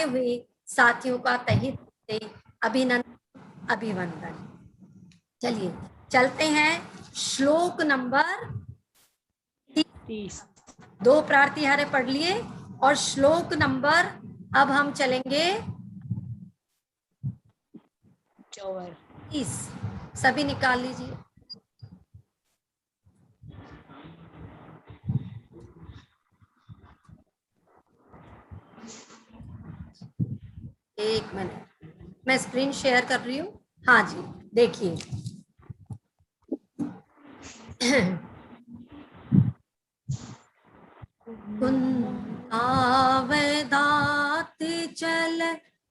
आए हुए साथियों का तहे दिल से अभिनंदन अभिवंदन। चलिए चलते हैं श्लोक नंबर 30। 2 प्रातिहार्य पढ़ लिए और श्लोक नंबर अब हम चलेंगे 30। सभी निकाल लीजिए। एक मिनट, मैं स्क्रीन शेयर कर रही हूँ। हाँ जी, देखिए कुंदावदात चल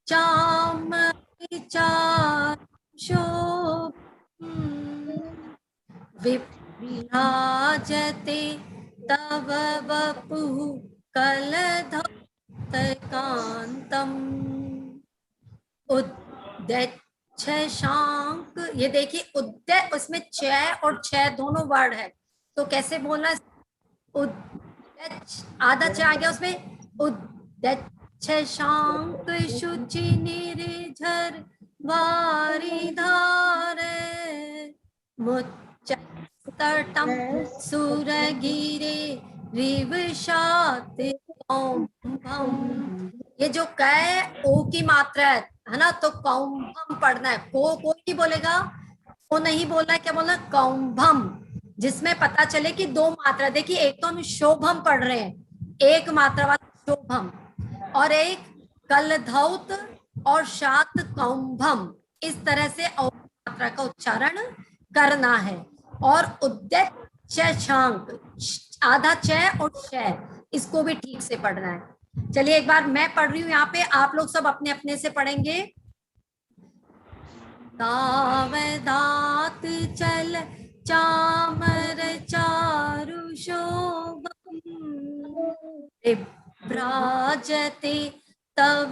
चाम विचार शोभ विराजते तव वपुः कलधौत कांतम उद्यच्छ शांक। ये देखिए उद्य, उसमें च और छ दोनों वर्ड है, तो कैसे बोलना है? आधा च आ गया उसमें। उद्यच्छ शांक शुचि निर्झर वारिधार मुच्चतटम सुरगिरे रिवशात कौम्भम। ये जो कै ओ की मात्रा है ना, तो कौम्भम पढ़ना है। को कोई नहीं बोलेगा, को नहीं बोलना है, क्या बोलना? कौम्भम, जिसमें पता चले कि 2 मात्रा। देखिए एक तो हम शोभम पढ़ रहे हैं, एक मात्रा वाला शोभम, और एक कलधौत और शात कौम्भम। इस तरह से और मात्रा का उच्चारण करना है। और उद्यच्छ शांक, आधा च और श, इसको भी ठीक से पढ़ना है। चलिए एक बार मैं पढ़ रही हूँ यहाँ पे, आप लोग सब अपने अपने से पढ़ेंगे। तावदात चल चामर चारु शोभम विभ्राजते तव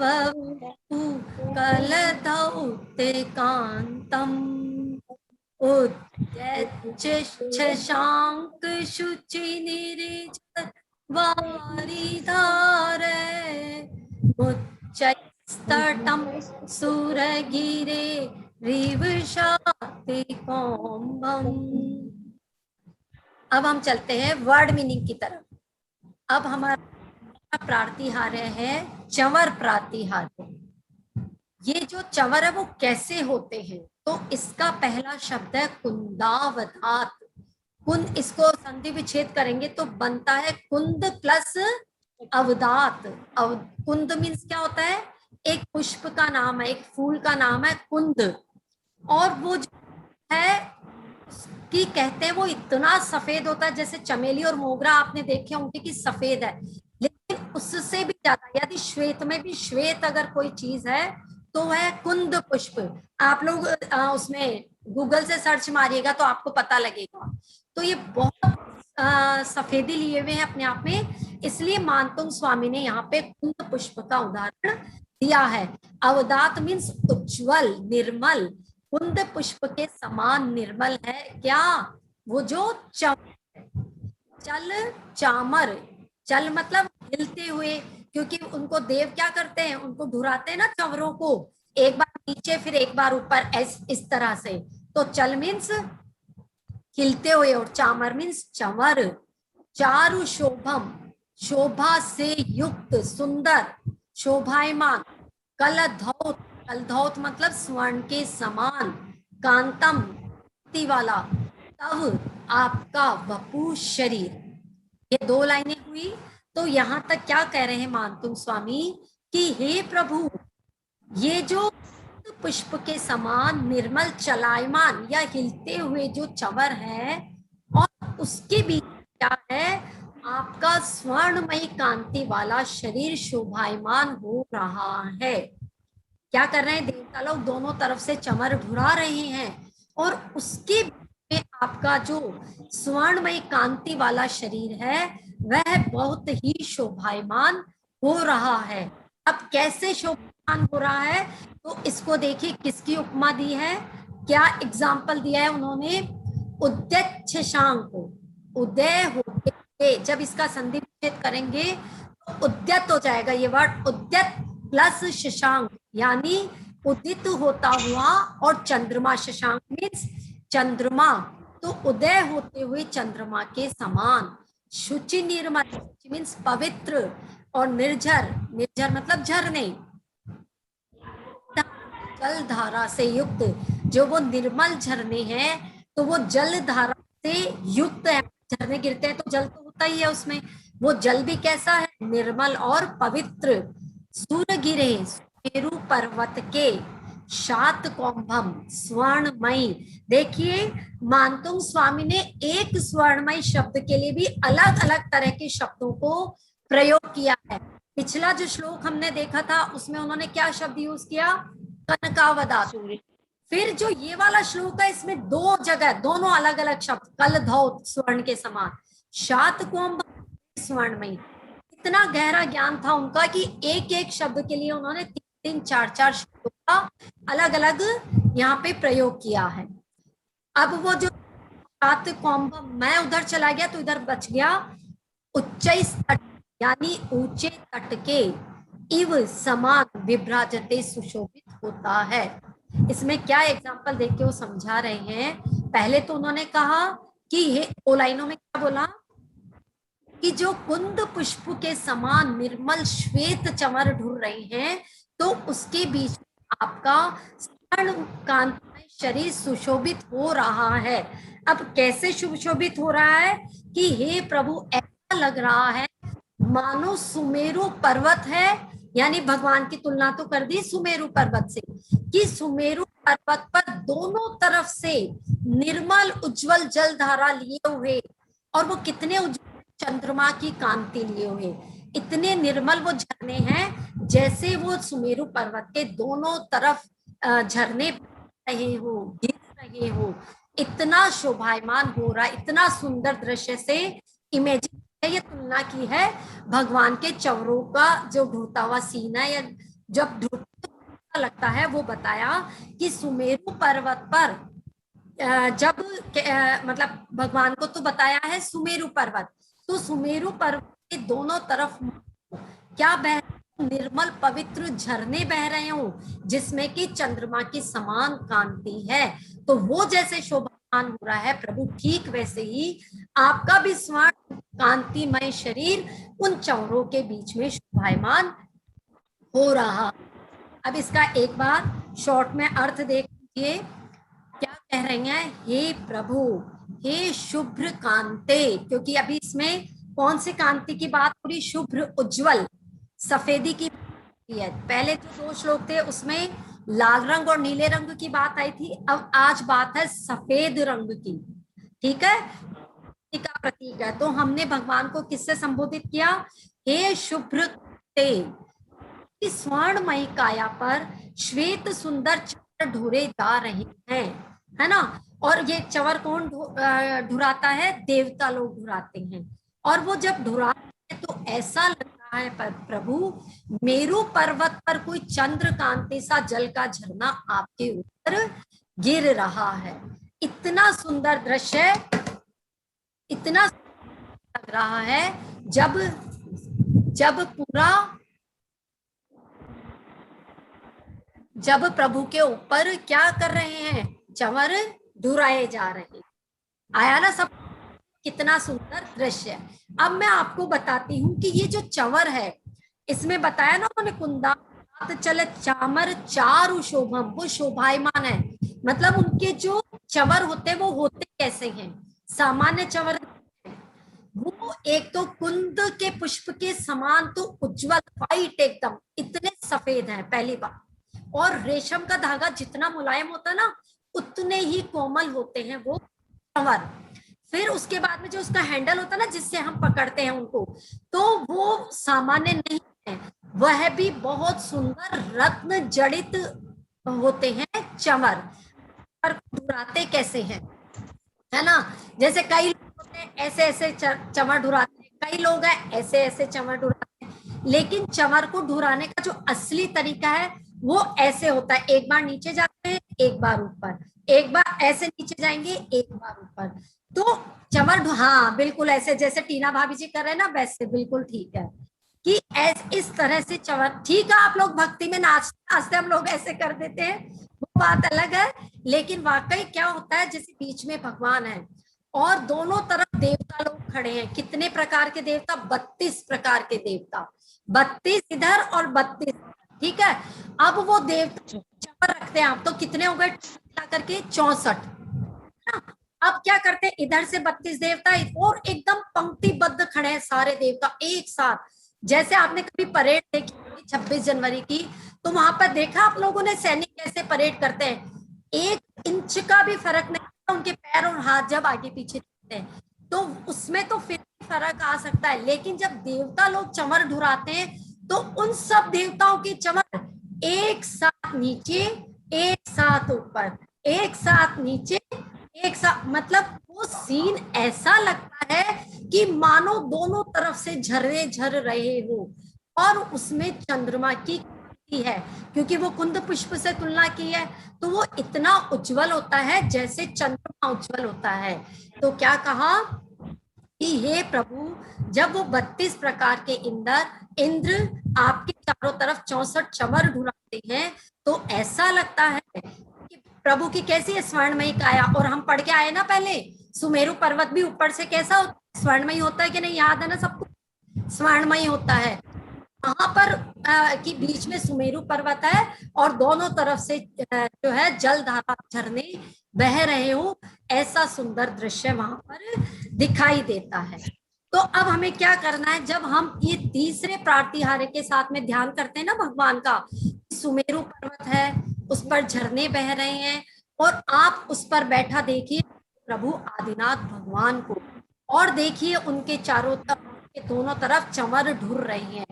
कलधौत कांतम उद्यच्छ शांक शुचि निर्झर वारिधार मुच्चस्तटम सुरगिरे रिवशाते कौम्भम। अब हम चलते हैं वर्ड मीनिंग की तरफ। अब हमारा प्रातिहार्य है चंवर प्रातिहार्य। ये जो चंवर है वो कैसे होते हैं? तो इसका पहला शब्द है कुंदावधात। कुंद, इसको संधि विच्छेद करेंगे तो बनता है कुंद प्लस अवदात। कुंद मीन्स क्या होता है? एक पुष्प का नाम है, एक फूल का नाम है कुंद। और वो जो है कि कहते हैं वो इतना सफेद होता है, जैसे चमेली और मोगरा आपने देखे होंगे कि सफेद है, लेकिन उससे भी ज्यादा, यदि श्वेत में भी श्वेत अगर कोई चीज है तो है कुंद पुष्प। आप लोग उसमें गूगल से सर्च मारिएगा तो आपको पता लगेगा। तो ये बहुत सफेदी लिए हुए हैं अपने आप में, इसलिए मानतुंग स्वामी ने यहाँ पे कुंद पुष्प का उदाहरण दिया है। अवदात मीन्स उज्जवल, निर्मल। कुंद पुष्प के समान निर्मल है क्या? वो जो चल चामर, चल मतलब हिलते हुए, क्योंकि उनको देव क्या करते हैं? उनको घुराते हैं ना चंवरों को, एक बार नीचे फिर एक बार ऊपर, इस तरह से। तो चल मीन्स खिलते हुए और चामर मीन्स चंवर। चारु शोभम, शोभा से युक्त, सुंदर, शोभायमान। कलधौत, कलधौत मतलब स्वर्ण के समान। कांतम, वाला। तव, आपका वपु शरीर। ये 2 लाइनें हुई। तो यहां तक क्या कह रहे हैं मानतुंग स्वामी कि हे प्रभु, ये जो पुष्प के समान निर्मल चलायमान या हिलते हुए जो चंवर है, और उसके बीच क्या है? आपका स्वर्णमयी कांति वाला शरीर शोभायमान हो रहा है। क्या कर रहे हैं? देवता लोग दोनों तरफ से चंवर घुरा रहे हैं, और उसके में आपका जो स्वर्णमयी कांति वाला शरीर है वह बहुत ही शोभायमान हो रहा है। अब कैसे शोभायमान हो रहा है? तो इसको देखिए किसकी उपमा दी है, क्या एग्जाम्पल दिया है उन्होंने? उद्यच्छ शांक, उदय होते, जब इसका संधि विच्छेद करेंगे तो उद्यत हो जाएगा ये वर्ड। उद्यत प्लस शशांक यानी उदित होता हुआ, और चंद्रमा, शशांक मीन्स चंद्रमा, तो उदय होते हुए चंद्रमा के समान। शुचि निर्मल, शुचि मीन्स पवित्र, और निर्झर, निर्झर मतलब झरने, जल धारा से युक्त, जो वो निर्मल झरने हैं, तो वो जल धारा से युक्त है। झरने गिरते हैं तो जल तो होता ही है उसमें, वो जल भी कैसा है, निर्मल और पवित्र। सूर्य गिरे सुमेरु पर्वत के, शात कौंभम स्वर्णमयी। देखिए मानतुंग स्वामी ने एक स्वर्णमयी शब्द के लिए भी अलग अलग तरह के शब्दों को प्रयोग किया है। पिछला जो श्लोक हमने देखा था उसमें उन्होंने क्या शब्द यूज किया, कनकावदा। फिर जो ये वाला श्लोक है इसमें दो जगह दोनों अलग अलग शब्द, कल धौ स्वर्ण के समान, शात कोम्भ स्वर्णमयी। इतना गहरा ज्ञान था उनका कि एक एक शब्द के लिए उन्होंने तीन तीन चार चार शब्दों का अलग अलग यहाँ पे प्रयोग किया है। अब वो जो शात कोम्भ, मैं उधर चला गया तो इधर बच गया, उच्च तट यानी ऊंचे तट के, इव समान विभ्राजते सुशोभित होता है। इसमें क्या एग्जांपल देख के वो समझा रहे हैं। पहले तो उन्होंने कहा कि ये दो लाइनों में क्या बोला कि जो कुंद पुष्प के समान निर्मल श्वेत चंवर ढूंढ रहे हैं, तो उसके बीच में आपका स्वर्ण कांतिमय शरीर सुशोभित हो रहा है। अब कैसे सुशोभित हो रहा है कि हे प्रभु, ऐसा लग रहा है मानो सुमेरु पर्वत है, यानी भगवान की तुलना तो कर दी सुमेरु पर्वत से, कि सुमेरु पर्वत पर दोनों तरफ से निर्मल उज्जवल जल धारा लिए हुए, और वो कितने उज्जवल, चंद्रमा की कांति लिए हुए, इतने निर्मल वो झरने हैं जैसे वो सुमेरु पर्वत के दोनों तरफ झरने रहे हो, गिर रहे हो। इतना शोभायमान हो रहा, इतना सुंदर दृश्य से इमेजिन, ये तुलना की है भगवान के चवरों का जो ढूंढता हुआ सीना, या जब ढूंढता लगता है, वो बताया कि सुमेरु पर्वत पर जब मतलब भगवान को तो बताया है सुमेरु पर्वत, तो सुमेरु पर्वत के दोनों तरफ क्या बह, निर्मल पवित्र झरने बह रहे हो जिसमें कि चंद्रमा की समान कांति है। तो वो जैसे शोभायमान हो रहा है प्रभु, ठीक वैसे ही आपका भी स्वर्ण कांतिमय शरीर उन चौरों के बीच में शोभायमान हो रहा। अब इसका एक बार शॉर्ट में अर्थ देख लीजिए, क्या कह रही हैं, हे प्रभु, हे शुभ्र कांते, क्योंकि अभी इसमें कौन सी कांति की बात हो रही, शुभ्र उज्जवल सफेदी की है। पहले जो दो श्लोक थे उसमें लाल रंग और नीले रंग की बात आई थी, अब आज बात है सफेद रंग की, ठीक है, का प्रतीक है। तो हमने भगवान को किससे संबोधित किया, हे शुभ्र कांते, स्वर्णमयी काया पर श्वेत सुंदर चंवर ढूंढे जा रहे हैं, है ना। और ये चंवर कौन ढुराता है, देवता लोग ढुराते हैं। और वो जब ढुराते हैं तो ऐसा लग रहा है प्रभु, मेरू पर्वत पर कोई चंद्र कांति सा जल का झरना आपके ऊपर गिर रहा है। इतना सुंदर दृश्य, इतना लग रहा है जब जब पूरा, जब प्रभु के ऊपर क्या कर रहे हैं, चंवर ढुराए जा रहे हैं। आया ना सब, कितना सुंदर दृश्य। अब मैं आपको बताती हूँ कि ये जो चंवर है, इसमें बताया ना उन्होंने, कुंदा चल चामर चारु शोभम, वो शोभायमान है। मतलब उनके जो चंवर होते हैं वो होते कैसे हैं, सामान्य चंवर, वो एक तो कुंद के पुष्प के समान तो उज्जवल वाइट एकदम, इतने सफेद हैं पहली बात, और रेशम का धागा जितना मुलायम होता है ना उतने ही कोमल होते हैं वो चंवर। फिर उसके बाद में जो उसका हैंडल होता है ना जिससे हम पकड़ते हैं उनको, तो वो सामान्य नहीं है, वह भी बहुत सुंदर रत्न जड़ित होते हैं चंवर। पर ढुराते कैसे हैं, है ना, जैसे कई लोग होते हैं ऐसे ऐसे चंवर ढुराते हैं, कई लोग हैं ऐसे ऐसे चंवर ढुराते हैं, लेकिन चंवर को ढुराने का जो असली तरीका है वो ऐसे होता है, एक बार नीचे जाते हैं, एक बार ऊपर, एक बार ऐसे नीचे जाएंगे, एक बार ऊपर। तो चंवर, हाँ बिल्कुल ऐसे जैसे टीना भाभी जी कर रहे हैं ना, वैसे बिल्कुल ठीक है, कि इस तरह से चवर, ठीक है आप लोग भक्ति में नाचते नाचते हम लोग ऐसे कर देते हैं, वो बात अलग है। लेकिन वाकई क्या होता है, जैसे बीच में भगवान है और दोनों तरफ देवता लोग खड़े हैं। कितने प्रकार के देवता? 32 प्रकार के देवता, 32 इधर और 32, ठीक है। अब वो देवता चवर रखते हैं आप, तो कितने हो गए करके? 64। अब क्या करते हैं, इधर से 32 देवता और एकदम पंक्तिबद्ध खड़े हैं सारे देवता एक साथ। जैसे आपने कभी परेड देखी 26 जनवरी की, तो वहां पर देखा आप लोगों ने सैनिक कैसे परेड करते हैं, 1 इंच का भी फर्क नहीं, उनके पैर और हाथ जब आगे पीछे चलते हैं, तो उसमें तो फिर फर्क आ सकता है। लेकिन जब देवता लोग चमर ढुराते हैं, तो उन सब देवताओं की चमर एक साथ नीचे, एक साथ ऊपर, एक साथ नीचे, एक साथ, मतलब वो सीन ऐसा लगता है कि मानो दोनों तरफ से झर्रे झर रहे हो। और उसमें चंद्रमा की है, क्योंकि वो कुंद पुष्प से तुलना की है, तो वो इतना उज्जवल होता है जैसे चंद्रमा उज्जवल होता है। तो क्या कहा कि हे प्रभु, जब वो 32 प्रकार के इंद्र आपके चारों तरफ 64 चमर ढुलाते हैं, तो ऐसा लगता है कि प्रभु की कैसी है स्वर्णमयी काया। और हम पढ़ के आए ना पहले, सुमेरु पर्वत भी ऊपर से कैसा होता है? स्वर्णमयी होता है कि नहीं, याद है ना सबको? स्वर्णमयी होता है। वहां पर कि बीच में सुमेरु पर्वत है और दोनों तरफ से जो है जल धारा झरने बह रहे हो, ऐसा सुंदर दृश्य वहां पर दिखाई देता है। तो अब हमें क्या करना है, जब हम ये तीसरे प्रातिहार्य के साथ में ध्यान करते हैं ना भगवान का, सुमेरु पर्वत है, उस पर झरने बह रहे हैं और आप उस पर बैठा देखिए प्रभु आदिनाथ भगवान को, और देखिए उनके चारों तरफ, दोनों तरफ चमर ढुर रही हैं।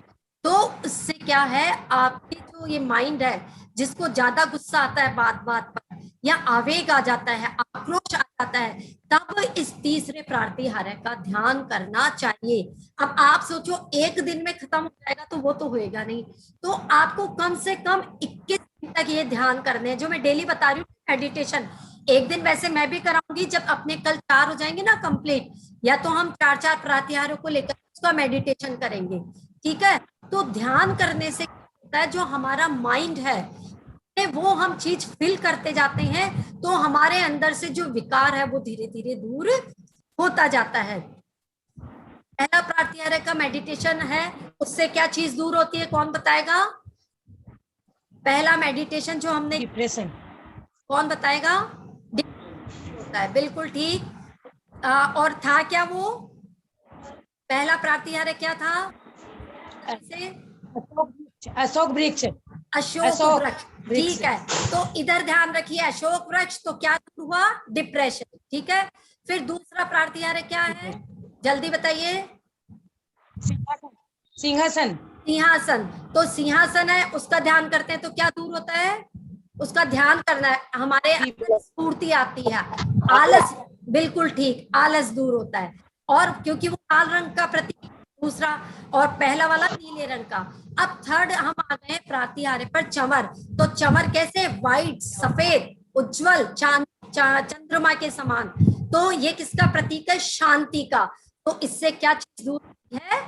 तो इससे क्या है, आपकी जो ये माइंड है, जिसको ज्यादा गुस्सा आता है बात बात पर, या आवेग आ जाता है, आक्रोश आ जाता है, तब इस तीसरे प्रातिहार्य का ध्यान करना चाहिए। अब आप सोचो एक दिन में खत्म हो जाएगा, तो वो तो होएगा नहीं। तो आपको कम से कम 21 दिन तक ये ध्यान करने हैं, जो मैं डेली बता रही हूँ मेडिटेशन। एक दिन वैसे मैं भी कराऊंगी, जब अपने कल 4 हो जाएंगे ना कंप्लीट, या तो हम 4 प्रातिहार्यों को लेकर उसका मेडिटेशन करेंगे, ठीक है। तो ध्यान करने से होता है, जो हमारा माइंड है वो हम चीज फील करते जाते हैं, तो हमारे अंदर से जो विकार है वो धीरे धीरे दूर होता जाता है। पहला प्रातिहार्य का मेडिटेशन है, उससे क्या चीज दूर होती है, कौन बताएगा? पहला मेडिटेशन जो हमने, डिप्रेशन, कौन बताएगा? होता है, बिल्कुल ठीक। और था क्या वो पहला प्रातिहार्य, क्या था? अशोक वृक्ष, अशोक वृक्ष, ठीक है। तो इधर ध्यान रखिए, अशोक वृक्ष, तो क्या हुआ? डिप्रेशन, ठीक है। फिर दूसरा प्रातिहार्य क्या है, जल्दी बताइए? सिंहासन, सिंहासन। तो सिंहासन है, उसका ध्यान करते हैं तो क्या दूर होता है? उसका ध्यान करना है, हमारे अंदर स्फूर्ति आती है, आलस, बिल्कुल ठीक, आलस दूर होता है। और क्योंकि वो लाल रंग का प्रतीक, दूसरा, और पहला वाला नीले रंग का। अब थर्ड हम आ गए प्रातिहार्य पर, चमर। तो चमर कैसे? व्हाइट, सफेद, उज्जवल, चंद्रमा के समान। तो ये किसका प्रतीक है? शांति का। तो इससे क्या चीज दूर होती है?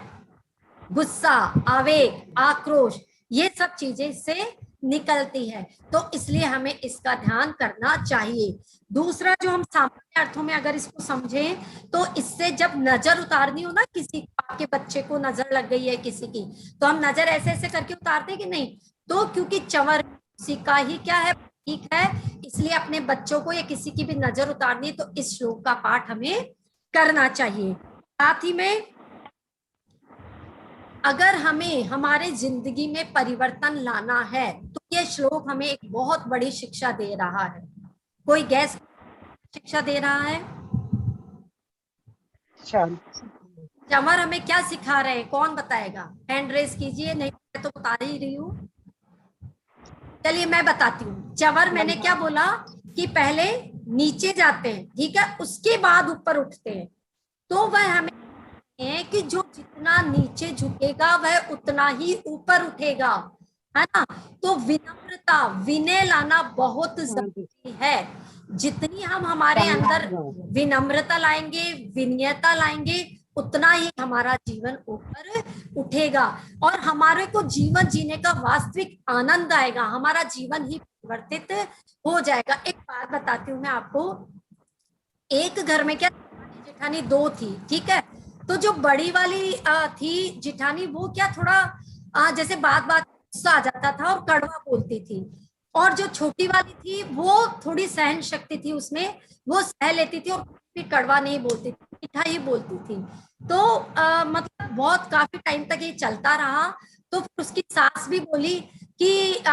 गुस्सा, आवेग, आक्रोश, ये सब चीजें से निकलती है। तो इसलिए हमें इसका ध्यान करना चाहिए। दूसरा, जो हम सामान्य अर्थों में अगर इसको समझें, तो इससे जब नजर उतारनी हो ना किसी, आपके बच्चे को नजर लग गई है किसी की, तो हम नजर ऐसे ऐसे करके उतारते कि नहीं? तो क्योंकि चंवर किसी का ही क्या है, ठीक है, इसलिए अपने बच्चों को या किसी की भी नजर उतारनी है, तो इस श्लोक का पाठ हमें करना चाहिए। साथ ही में अगर हमें हमारे जिंदगी में परिवर्तन लाना है, तो ये श्लोक हमें एक बहुत बड़ी शिक्षा दे रहा है। कोई गैस शिक्षा दे रहा है? चमर हमें क्या सिखा रहे हैं, कौन बताएगा? हैंड रेस कीजिए, नहीं मैं तो बता ही रही हूँ। चलिए मैं बताती हूँ। चंवर, मैंने क्या बोला कि पहले नीचे जाते हैं, ठीक है, उसके बाद ऊपर उठते हैं। तो वह हमें है कि जो जितना नीचे झुकेगा वह उतना ही ऊपर उठेगा, है ना। तो विनम्रता, विनय लाना बहुत जरूरी है। जितनी हम हमारे अंदर विनम्रता लाएंगे, विनयता लाएंगे, उतना ही हमारा जीवन ऊपर उठेगा और हमारे को जीवन जीने का वास्तविक आनंद आएगा, हमारा जीवन ही परिवर्तित हो जाएगा। एक बात बताती हूँ मैं आपको, एक घर में क्या जेठानी दो थी, ठीक है। तो जो बड़ी वाली थी जेठानी, वो क्या थोड़ा जैसे बात बात गुस्सा आ जाता था और कड़वा बोलती थी, और जो छोटी वाली थी वो थोड़ी सहन शक्ति थी उसमें, वो सह लेती थी और भी कड़वा नहीं बोलती थी, मीठा ही बोलती थी। तो मतलब बहुत काफी टाइम तक ये चलता रहा। तो फिर उसकी सास भी बोली कि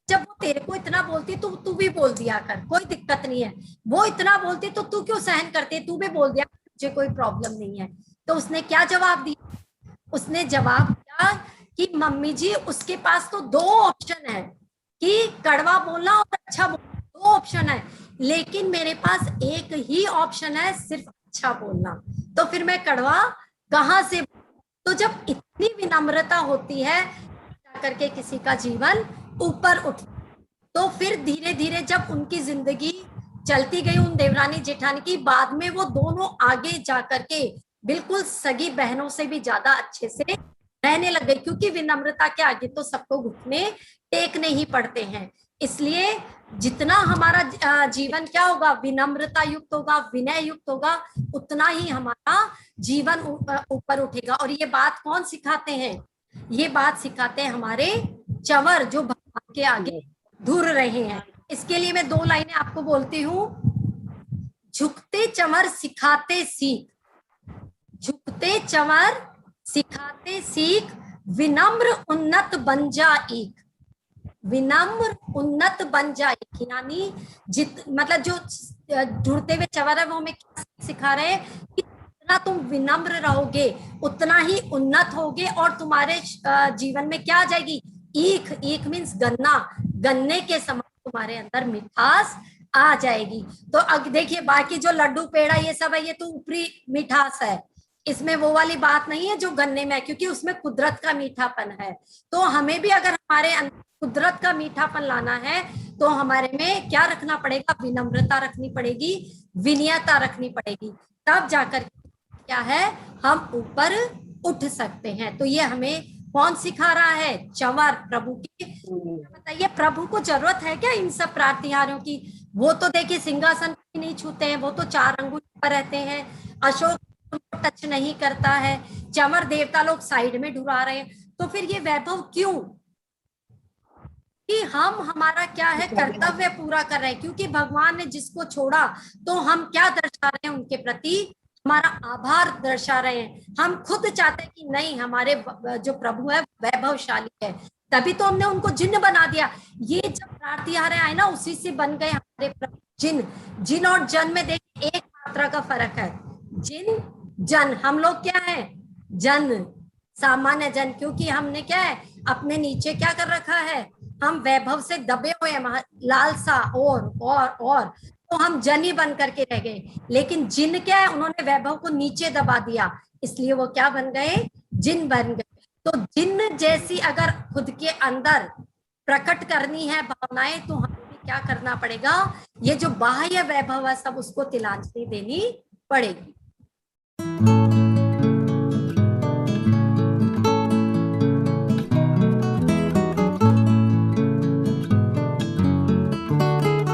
जब वो तेरे को इतना बोलती तो तू भी बोल दिया कर, कोई दिक्कत नहीं है। वो इतना बोलती तो तू क्यों सहन करती, तू भी बोल दिया, मुझे कोई प्रॉब्लम नहीं है। तो उसने क्या जवाब दिया, उसने जवाब दिया कि मम्मी जी उसके पास तो दो ऑप्शन है, कि कड़वा बोलना और अच्छा बोलना, दो ऑप्शन है, लेकिन मेरे पास एक ही ऑप्शन है, सिर्फ अच्छा बोलना। तो फिर मैं कड़वा कहाँ से? तो जब इतनी विनम्रता होती है करके किसी का जीवन ऊपर उठ, तो फिर धीरे धीरे जब उनकी जिंदगी चलती गई उन देवरानी जेठानी की, बाद में वो दोनों आगे जाकर के बिल्कुल सगी बहनों से भी ज्यादा अच्छे से रहने लग गई, क्योंकि विनम्रता के आगे तो सबको घुटने टेकने ही पड़ते हैं। इसलिए जितना हमारा जीवन क्या होगा, विनम्रता युक्त होगा, विनय युक्त होगा, उतना ही हमारा जीवन ऊपर उठेगा। और ये बात कौन सिखाते हैं? ये बात सिखाते हैं हमारे चंवर, जो भगवान के आगे धुर रहे हैं। इसके लिए मैं दो लाइनें आपको बोलती हूँ। झुकते चंवर सिखाते सीख, झुकते चंवर सिखाते सीख, विनम्र उन्नत बन जा एक, विनम्र उन्नत बन जा एक। यानी मतलब जो ढूंढते हुए चंवर है वो हमें क्या सिखा रहे हैं कि जितना तुम विनम्र रहोगे उतना ही उन्नत होगे, और तुम्हारे जीवन में क्या आ जाएगी? ईख, ईख मीन्स गन्ना, गन्ने के समान तुम्हारे अंदर मिठास आ जाएगी। तो अब देखिए बाकी जो लड्डू पेड़ा ये सब है, ये तो ऊपरी मिठास है, इसमें वो वाली बात नहीं है जो गन्ने में है, क्योंकि उसमें कुदरत का मीठापन है। तो हमें भी अगर हमारे अंदर कुदरत का मीठापन लाना है तो हमारे में क्या रखना पड़ेगा? विनम्रता रखनी पड़ेगी, विनयता रखनी पड़ेगी, तब जाकर क्या है हम ऊपर उठ सकते हैं। तो ये हमें कौन सिखा रहा है? चंवर, प्रभु की। बताइए प्रभु को जरूरत है क्या इन सब प्रातिहारों की? वो तो देखिए सिंहासन भी नहीं छूते हैं, वो तो 4 अंगुली पर रहते हैं, अशोक टच नहीं करता है, चंवर देवता लोग साइड में ढुरा रहे हैं। तो फिर ये वैभव क्यों? कि हम हमारा क्या है कर्तव्य पूरा कर रहे हैं, क्योंकि भगवान ने जिसको छोड़ा तो हम क्या दर्शा रहे हैं? उनके प्रति हमारा आभार दर्शा रहे हैं। हम खुद चाहते हैं कि नहीं, हमारे जो प्रभु है वैभवशाली है, तभी तो हमने उनको जिन्न बना दिया। ये जब प्रातिहारें आए ना, उसी से बन गए हमारे प्रभु जिन। जिन और जन में देखिए एक मात्रा का फर्क है, जिन जन, हम लोग क्या है? जन, सामान्य जन, क्योंकि हमने क्या है अपने नीचे क्या कर रखा है? हम वैभव से दबे हुए हैं, लालसा और तो हम जन ही बन करके रह गए। लेकिन जिन क्या है, उन्होंने वैभव को नीचे दबा दिया, इसलिए वो क्या बन गए? जिन बन गए। तो जिन जैसी अगर खुद के अंदर प्रकट करनी है भावनाएं, तो हमें भी क्या करना पड़ेगा? ये जो बाह्य वैभव है सब उसको तिलांजलि देनी पड़ेगी।